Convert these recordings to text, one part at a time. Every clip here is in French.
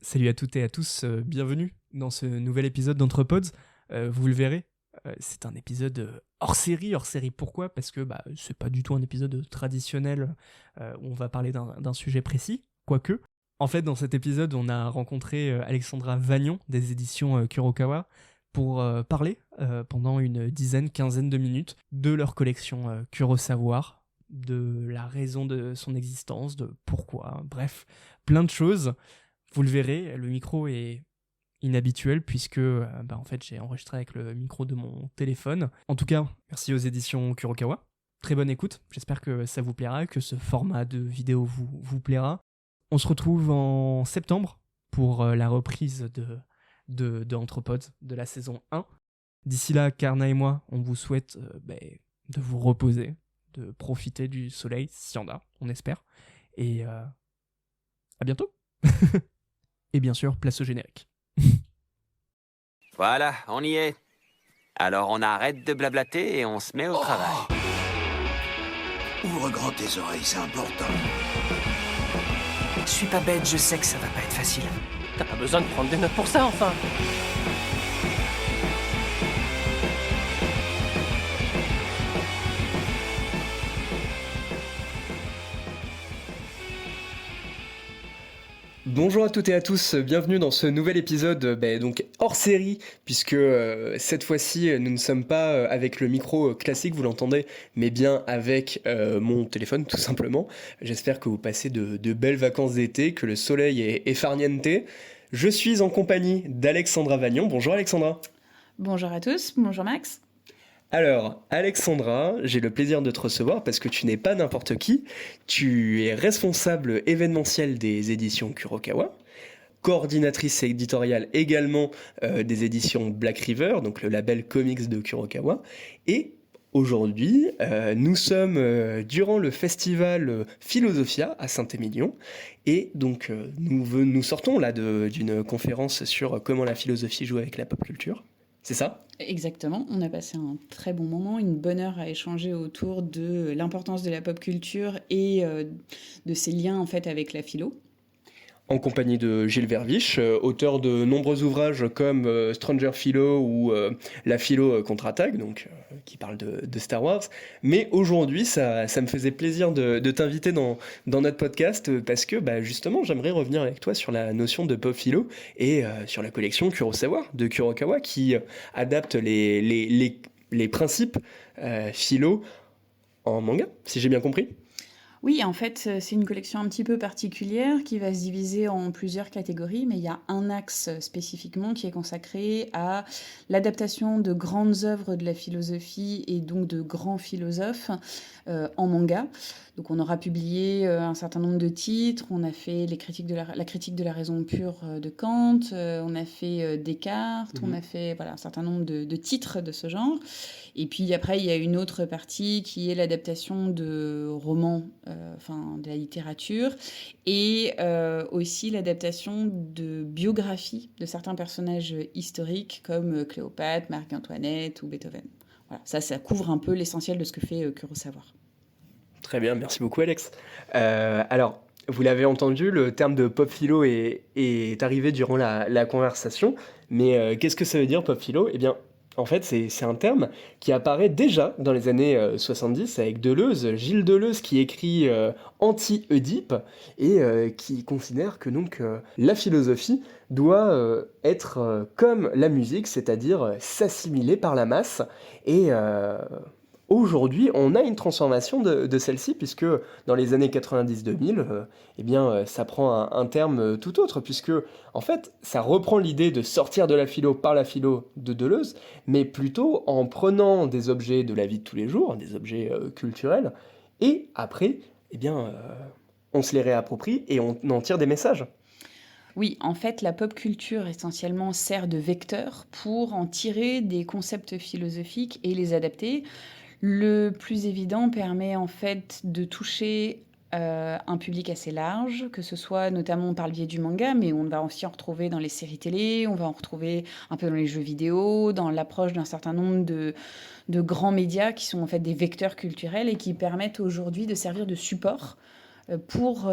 Salut à toutes et à tous, bienvenue dans ce nouvel épisode d'Entrepods. Vous le verrez, c'est un épisode hors série. Hors série pourquoi ? Parce que c'est pas du tout un épisode traditionnel où on va parler d'un sujet précis, quoique. En fait, dans cet épisode, on a rencontré Alexandra Vagnon des éditions Kurokawa pour parler pendant une dizaine, quinzaine de minutes de leur collection Kurosawa, de la raison de son existence, de pourquoi, bref, plein de choses. Vous le verrez, le micro est inhabituel puisque en fait j'ai enregistré avec le micro de mon téléphone. En tout cas, merci aux éditions Kurokawa. Très bonne écoute, j'espère que ça vous plaira, que ce format de vidéo vous plaira. On se retrouve en septembre pour la reprise de Anthropods de la saison 1. D'ici là, Karna et moi, on vous souhaite de vous reposer, de profiter du soleil, s'il y en a, on espère. Et à bientôt. Et bien sûr, place au générique. Voilà, on y est. Alors on arrête de blablater et on se met au travail. Ouvre grand tes oreilles, c'est important. Je suis pas bête, je sais que ça va pas être facile. T'as pas besoin de prendre des notes pour ça, enfin. Bonjour à toutes et à tous, bienvenue dans ce nouvel épisode donc hors série, puisque cette fois-ci nous ne sommes pas avec le micro classique, vous l'entendez, mais bien avec mon téléphone tout simplement. J'espère que vous passez de belles vacances d'été, que le soleil est farniente. Je suis en compagnie d'Alexandra Vagnon. Bonjour Alexandra. Bonjour à tous, bonjour Max. Alors, Alexandra, j'ai le plaisir de te recevoir parce que tu n'es pas n'importe qui. Tu es responsable événementiel des éditions Kurokawa, coordinatrice éditoriale également des éditions Black River, donc le label comics de Kurokawa. Et aujourd'hui, nous sommes durant le festival Philosophia à Saint-Émilion. Et donc, nous sortons là d'une conférence sur comment la philosophie joue avec la pop culture. C'est ça ? Exactement, on a passé un très bon moment, une bonne heure à échanger autour de l'importance de la pop culture et de ses liens en fait avec la philo. En compagnie de Gilles Verviche, auteur de nombreux ouvrages comme Stranger Philo ou La Philo contre-attaque, donc qui parle de Star Wars. Mais aujourd'hui, ça me faisait plaisir de t'inviter dans notre podcast parce que justement, j'aimerais revenir avec toi sur la notion de pop philo et sur la collection Kurosawa de Kurokawa qui adapte les principes philo en manga, si j'ai bien compris. Oui, en fait, c'est une collection un petit peu particulière qui va se diviser en plusieurs catégories, mais il y a un axe spécifiquement qui est consacré à l'adaptation de grandes œuvres de la philosophie et donc de grands philosophes en manga. Donc on aura publié un certain nombre de titres, on a fait la critique de la raison pure de Kant, on a fait Descartes, on a fait un certain nombre de titres de ce genre. Et puis après, il y a une autre partie qui est l'adaptation de romans, de la littérature, et aussi l'adaptation de biographies de certains personnages historiques comme Cléopâtre, Marie-Antoinette ou Beethoven. Voilà, ça couvre un peu l'essentiel de ce que fait Kurosawa. Très bien, merci beaucoup Alex. Alors, vous l'avez entendu, le terme de pop philo est arrivé durant la conversation, mais qu'est-ce que ça veut dire pop philo ? Eh bien, en fait, c'est un terme qui apparaît déjà dans les années 70 avec Deleuze, Gilles Deleuze qui écrit Anti-Oedipe et qui considère que donc la philosophie doit être comme la musique, c'est-à-dire s'assimiler par la masse et aujourd'hui, on a une transformation de celle-ci, puisque dans les années 90-2000, ça prend un terme tout autre, puisque, en fait, ça reprend l'idée de sortir de la philo par la philo de Deleuze, mais plutôt en prenant des objets de la vie de tous les jours, des objets culturels, et après, on se les réapproprie et on en tire des messages. Oui, en fait, la pop culture essentiellement sert de vecteur pour en tirer des concepts philosophiques et les adapter. Le plus évident permet en fait de toucher un public assez large, que ce soit notamment par le biais du manga, mais on va aussi en retrouver dans les séries télé, on va en retrouver un peu dans les jeux vidéo, dans l'approche d'un certain nombre de grands médias qui sont en fait des vecteurs culturels et qui permettent aujourd'hui de servir de support pour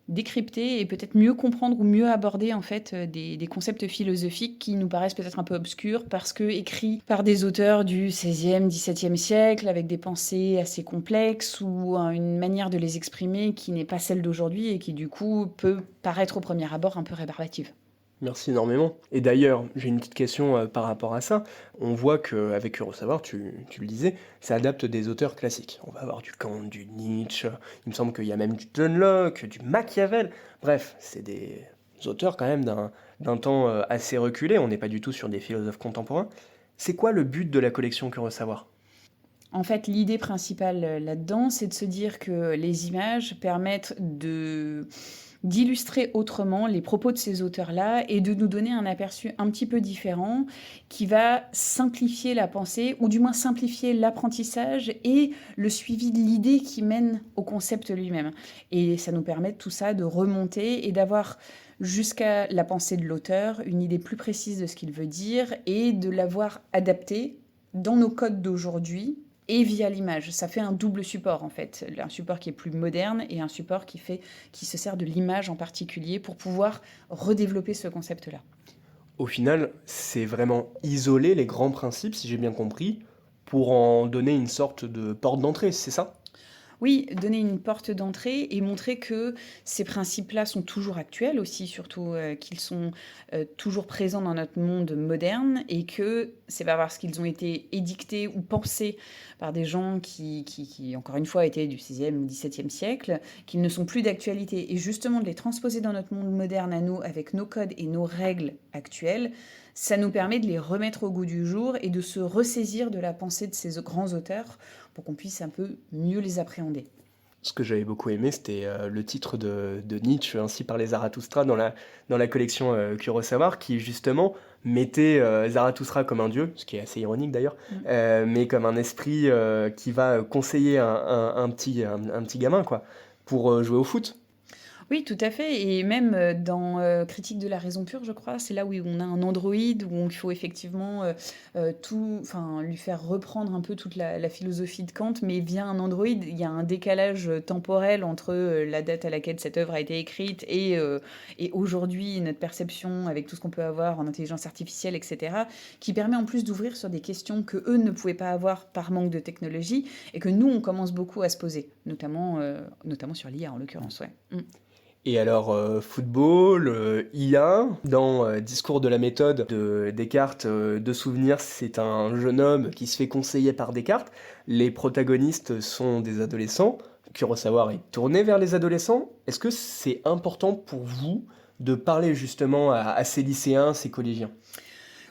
décrypter et peut-être mieux comprendre ou mieux aborder en fait des concepts philosophiques qui nous paraissent peut-être un peu obscurs parce que écrits par des auteurs du XVIe, XVIIe siècle avec des pensées assez complexes ou une manière de les exprimer qui n'est pas celle d'aujourd'hui et qui du coup peut paraître au premier abord un peu rébarbative. Merci énormément. Et d'ailleurs, j'ai une petite question par rapport à ça. On voit qu'avec Kurosawa, tu le disais, ça adapte des auteurs classiques. On va avoir du Kant, du Nietzsche, il me semble qu'il y a même du John Locke, du Machiavel. Bref, c'est des auteurs quand même d'un temps assez reculé. On n'est pas du tout sur des philosophes contemporains. C'est quoi le but de la collection Kurosawa ? En fait, l'idée principale là-dedans, c'est de se dire que les images permettent d'illustrer autrement les propos de ces auteurs-là et de nous donner un aperçu un petit peu différent qui va simplifier la pensée, ou du moins simplifier l'apprentissage et le suivi de l'idée qui mène au concept lui-même. Et ça nous permet tout ça de remonter et d'avoir jusqu'à la pensée de l'auteur une idée plus précise de ce qu'il veut dire et de l'avoir adapté dans nos codes d'aujourd'hui et via l'image. Ça fait un double support en fait, un support qui est plus moderne et un support qui se sert de l'image en particulier pour pouvoir redévelopper ce concept-là. Au final, c'est vraiment isoler les grands principes, si j'ai bien compris, pour en donner une sorte de porte d'entrée, c'est ça ? Oui, donner une porte d'entrée et montrer que ces principes-là sont toujours actuels aussi, surtout qu'ils sont toujours présents dans notre monde moderne et que c'est pas parce qu'ils ont été édictés ou pensés par des gens qui encore une fois, étaient du 6e ou 17e siècle, qu'ils ne sont plus d'actualité. Et justement, de les transposer dans notre monde moderne à nous, avec nos codes et nos règles actuelles, ça nous permet de les remettre au goût du jour et de se ressaisir de la pensée de ces grands auteurs pour qu'on puisse un peu mieux les appréhender. Ce que j'avais beaucoup aimé, c'était le titre de Nietzsche, Ainsi parlait Zarathustra, dans la collection Kurosawa, qui justement mettait Zarathustra comme un dieu, ce qui est assez ironique d'ailleurs, mais comme un esprit qui va conseiller un petit gamin, quoi, pour jouer au foot. Oui, tout à fait. Et même dans Critique de la raison pure, je crois, c'est là où on a un androïde, où il faut effectivement lui faire reprendre un peu toute la philosophie de Kant, mais via un androïde, il y a un décalage temporel entre la date à laquelle cette œuvre a été écrite et aujourd'hui, notre perception avec tout ce qu'on peut avoir en intelligence artificielle, etc., qui permet en plus d'ouvrir sur des questions que eux ne pouvaient pas avoir par manque de technologie et que nous, on commence beaucoup à se poser, notamment sur l'IA en l'occurrence. Ouais. Et alors, football, IA, dans Discours de la méthode de Descartes, de souvenirs, c'est un jeune homme qui se fait conseiller par Descartes. Les protagonistes sont des adolescents. Kurosawa est tourné vers les adolescents. Est-ce que c'est important pour vous de parler justement à ces lycéens, ces collégiens ?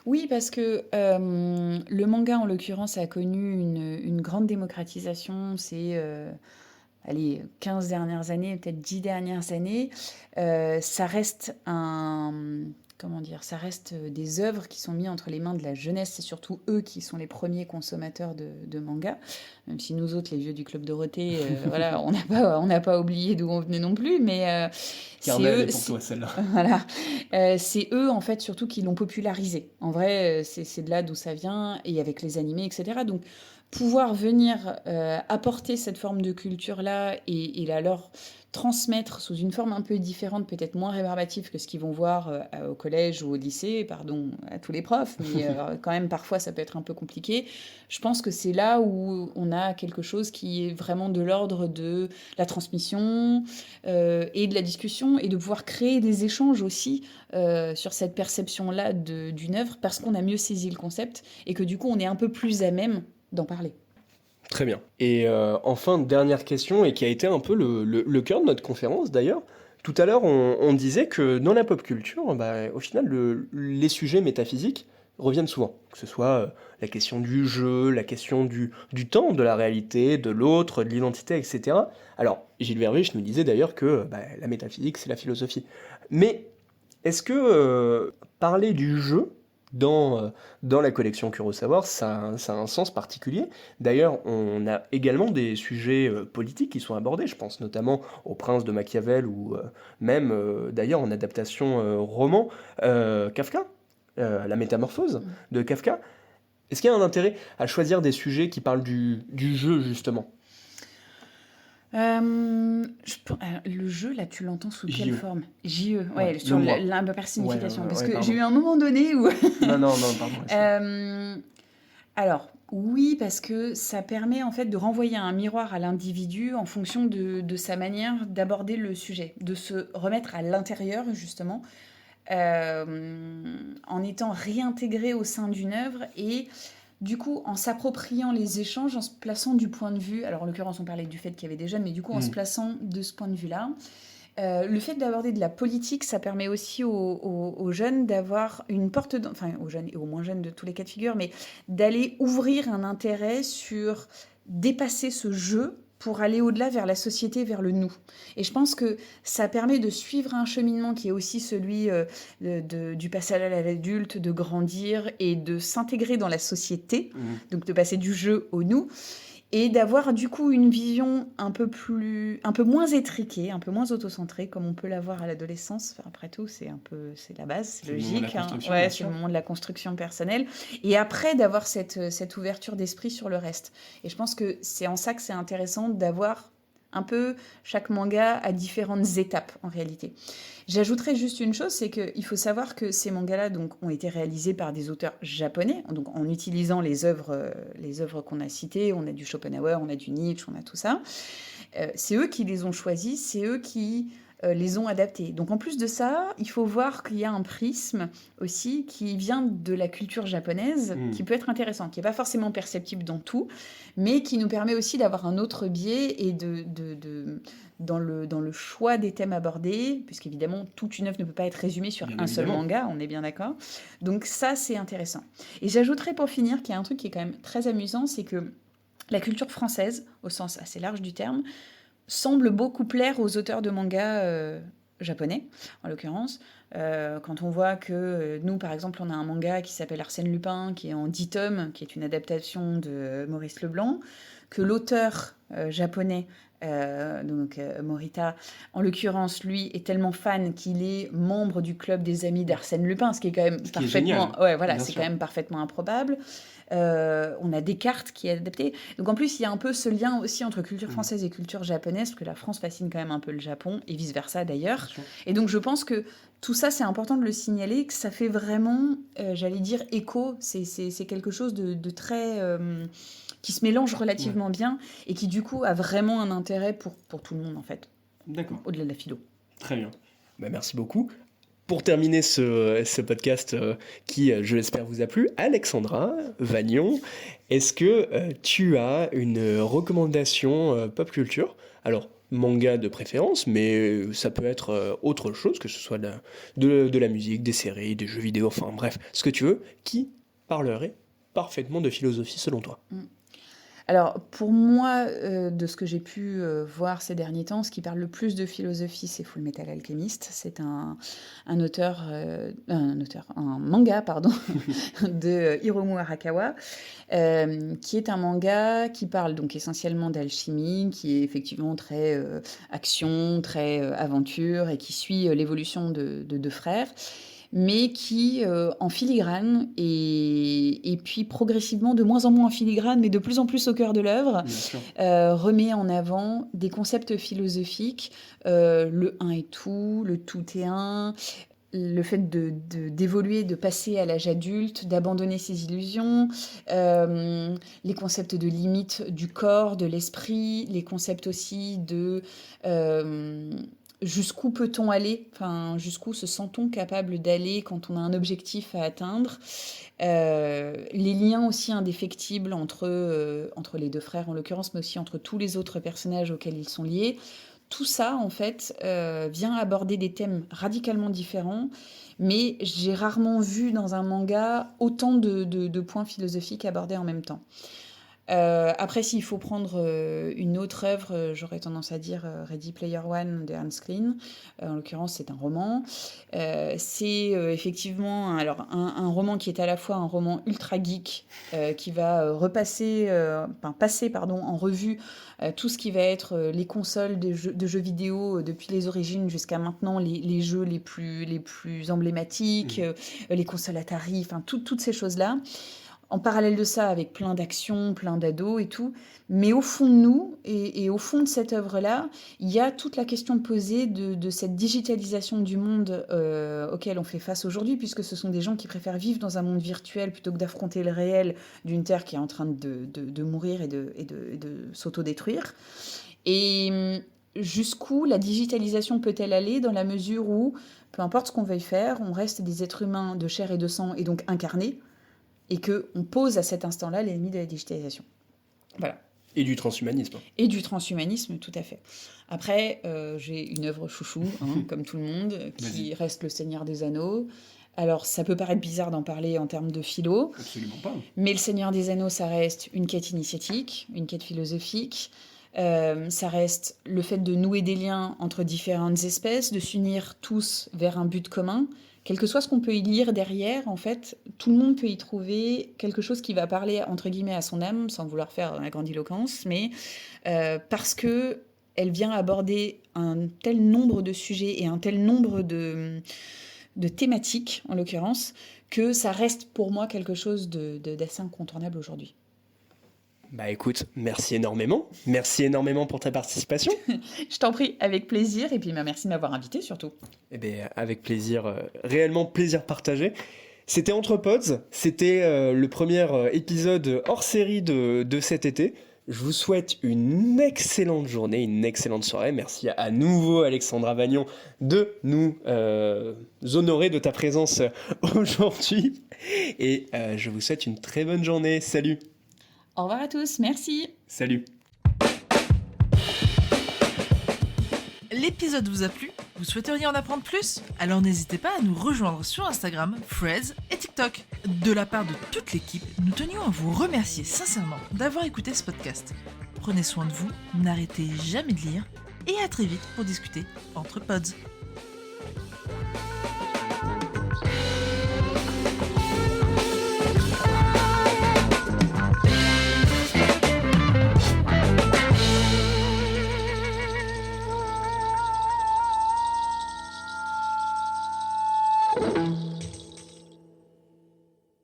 Oui, parce que le manga, en l'occurrence, a connu une grande démocratisation. C'est 15 dernières années, peut-être 10 dernières années, ça reste ça reste des œuvres qui sont mises entre les mains de la jeunesse. C'est surtout eux qui sont les premiers consommateurs de manga, même si nous autres, les vieux du Club Dorothée, voilà, on n'a pas oublié d'où on venait non plus, mais c'est eux, pour toi, celle-là. Voilà, c'est eux en fait surtout qui l'ont popularisé. En vrai, c'est de là d'où ça vient, et avec les animés, etc. Donc pouvoir venir apporter cette forme de culture-là et la leur transmettre sous une forme un peu différente, peut-être moins rébarbative que ce qu'ils vont voir au collège ou au lycée, pardon à tous les profs, mais quand même parfois ça peut être un peu compliqué. Je pense que c'est là où on a quelque chose qui est vraiment de l'ordre de la transmission et de la discussion, et de pouvoir créer des échanges aussi sur cette perception-là d'une œuvre, parce qu'on a mieux saisi le concept et que du coup on est un peu plus à même d'en parler. Très bien. Et enfin, dernière question, et qui a été un peu le cœur de notre conférence d'ailleurs. Tout à l'heure, on disait que dans la pop culture, au final, les sujets métaphysiques reviennent souvent. Que ce soit la question du jeu, la question du temps, de la réalité, de l'autre, de l'identité, etc. Alors, Gilles Verviche nous disait d'ailleurs que la métaphysique, c'est la philosophie. Mais est-ce que parler du jeu dans la collection Kurosawa, ça a un sens particulier. D'ailleurs, on a également des sujets politiques qui sont abordés, je pense notamment au Prince de Machiavel, ou même d'ailleurs en adaptation roman, Kafka, la métamorphose de Kafka. Est-ce qu'il y a un intérêt à choisir des sujets qui parlent du jeu, justement ? Le jeu, là, tu l'entends sous quelle JE. forme? JE, ouais, Ouais, sur le moi. l'impersignification. Ouais, Parce ouais, que pardon. j'ai eu un moment donné où... Non, pardon. Alors, oui, parce que ça permet en fait de renvoyer un miroir à l'individu en fonction de sa manière d'aborder le sujet, de se remettre à l'intérieur, justement, en étant réintégré au sein d'une œuvre et du coup en s'appropriant les échanges, en se plaçant du point de vue, alors en l'occurrence on parlait du fait qu'il y avait des jeunes, mais du coup en se plaçant de ce point de vue-là. Le fait d'aborder de la politique, ça permet aussi aux jeunes d'avoir une porte, enfin aux jeunes et aux moins jeunes de tous les cas de figure, mais d'aller ouvrir un intérêt sur dépasser ce jeu pour aller au-delà vers la société, vers le nous. Et je pense que ça permet de suivre un cheminement qui est aussi celui du passage à l'adulte, de grandir et de s'intégrer dans la société, donc de passer du jeu au nous. Et d'avoir du coup une vision un peu moins étriquée, un peu moins autocentrée, comme on peut l'avoir à l'adolescence. Enfin, après tout, c'est la base, c'est le moment de la logique. construction, Ouais, bien c'est sûr. le moment de la construction personnelle. Et après, d'avoir cette ouverture d'esprit sur le reste. Et je pense que c'est en ça que c'est intéressant d'avoir un peu chaque manga à différentes étapes, en réalité. J'ajouterais juste une chose, c'est qu'il faut savoir que ces mangas-là donc, ont été réalisés par des auteurs japonais, donc en utilisant les œuvres qu'on a citées. On a du Schopenhauer, on a du Nietzsche, on a tout ça. C'est eux qui les ont choisis, c'est eux qui les ont adaptés. Donc en plus de ça, il faut voir qu'il y a un prisme aussi qui vient de la culture japonaise, qui peut être intéressant, qui n'est pas forcément perceptible dans tout, mais qui nous permet aussi d'avoir un autre biais et dans le choix des thèmes abordés, puisqu'évidemment, toute une œuvre ne peut pas être résumée sur Bien un seul évidemment. manga, on est bien d'accord. Donc ça, c'est intéressant. Et j'ajouterais pour finir qu'il y a un truc qui est quand même très amusant, c'est que la culture française, au sens assez large du terme, semble beaucoup plaire aux auteurs de mangas japonais, en l'occurrence. Quand on voit que nous, par exemple, on a un manga qui s'appelle Arsène Lupin, qui est en 10 tomes, qui est une adaptation de Maurice Leblanc, que l'auteur japonais, Morita, en l'occurrence, lui, est tellement fan qu'il est membre du club des amis d'Arsène Lupin, ce qui est quand même Ce qui est parfaitement... génial, Ouais, voilà, bien c'est sûr. quand même parfaitement improbable. On a Descartes qui est adapté. Donc en plus, il y a un peu ce lien aussi entre culture française et culture japonaise, parce que la France fascine quand même un peu le Japon, et vice-versa d'ailleurs. Bien sûr. Et donc je pense que tout ça, c'est important de le signaler, que ça fait vraiment, j'allais dire, écho. C'est quelque chose de très... qui se mélange relativement bien, et qui du coup a vraiment un intérêt pour tout le monde, en fait, D'accord. au-delà de la philo. Très bien. Bah, merci beaucoup. Pour terminer ce podcast qui, je l'espère, vous a plu, Alexandra Vagnon, est-ce que tu as une recommandation pop culture? Alors, manga de préférence, mais ça peut être autre chose, que ce soit de la musique, des séries, des jeux vidéo, enfin bref, ce que tu veux, qui parlerait parfaitement de philosophie selon toi? Alors, pour moi, de ce que j'ai pu voir ces derniers temps, ce qui parle le plus de philosophie, c'est Fullmetal Alchemist. C'est un manga, pardon, de Hiromu Arakawa, qui est un manga qui parle donc essentiellement d'alchimie, qui est effectivement très action, très aventure, et qui suit l'évolution de deux frères, mais qui, en filigrane, et puis progressivement de moins en moins en filigrane, mais de plus en plus au cœur de l'œuvre, Bien sûr. remet en avant des concepts philosophiques, le un est tout, le tout est un, le fait d'évoluer, de passer à l'âge adulte, d'abandonner ses illusions, les concepts de limite du corps, de l'esprit, les concepts aussi de... jusqu'où peut-on aller, enfin, jusqu'où se sent-on capable d'aller quand on a un objectif à atteindre, les liens aussi indéfectibles entre les deux frères en l'occurrence, mais aussi entre tous les autres personnages auxquels ils sont liés. Tout ça, en fait, vient aborder des thèmes radicalement différents, mais j'ai rarement vu dans un manga autant de points philosophiques abordés en même temps. Après, s'il faut prendre une autre œuvre, j'aurais tendance à dire Ready Player One de Hans Klein. En l'occurrence, c'est un roman. C'est effectivement un roman qui est à la fois un roman ultra geek qui va passer en revue tout ce qui va être les consoles de jeux vidéo depuis les origines jusqu'à maintenant, les jeux les plus emblématiques, les consoles Atari, enfin toutes ces choses-là. en parallèle de ça, avec plein d'actions, plein d'ados et tout. Mais au fond de nous, et au fond de cette œuvre-là, il y a toute la question posée de cette digitalisation du monde auquel on fait face aujourd'hui, puisque ce sont des gens qui préfèrent vivre dans un monde virtuel plutôt que d'affronter le réel d'une Terre qui est en train de mourir et de s'autodétruire. Et jusqu'où la digitalisation peut-elle aller dans la mesure où, peu importe ce qu'on veuille faire, on reste des êtres humains de chair et de sang et donc incarnés, et qu'on pose à cet instant-là les limites de la digitalisation. Voilà. Et du transhumanisme. Et du transhumanisme, tout à fait. Après, j'ai une œuvre chouchou, comme tout le monde, qui reste Le Seigneur des Anneaux. Alors, ça peut paraître bizarre d'en parler en termes de philo. Absolument pas. Mais Le Seigneur des Anneaux, ça reste une quête initiatique, une quête philosophique. Ça reste le fait de nouer des liens entre différentes espèces, de s'unir tous vers un but commun. Quel que soit ce qu'on peut y lire derrière, en fait, tout le monde peut y trouver quelque chose qui va parler, entre guillemets, à son âme, sans vouloir faire la grandiloquence, mais parce que elle vient aborder un tel nombre de sujets et un tel nombre de thématiques, en l'occurrence, que ça reste pour moi quelque chose d'assez incontournable aujourd'hui. Bah écoute, merci énormément. Merci énormément pour ta participation. Je t'en prie, avec plaisir, et puis merci de m'avoir invité surtout. Eh bien, avec plaisir, réellement plaisir partagé. C'était Entrepods, c'était le premier épisode hors série de cet été. Je vous souhaite une excellente journée, une excellente soirée. Merci à nouveau Alexandra Vagnon de nous honorer de ta présence aujourd'hui. Et je vous souhaite une très bonne journée. Salut. Au revoir à tous, merci. Salut. L'épisode vous a plu ? Vous souhaiteriez en apprendre plus ? Alors n'hésitez pas à nous rejoindre sur Instagram, Threads et TikTok. De la part de toute l'équipe, nous tenions à vous remercier sincèrement d'avoir écouté ce podcast. Prenez soin de vous, n'arrêtez jamais de lire et à très vite pour discuter entre pods.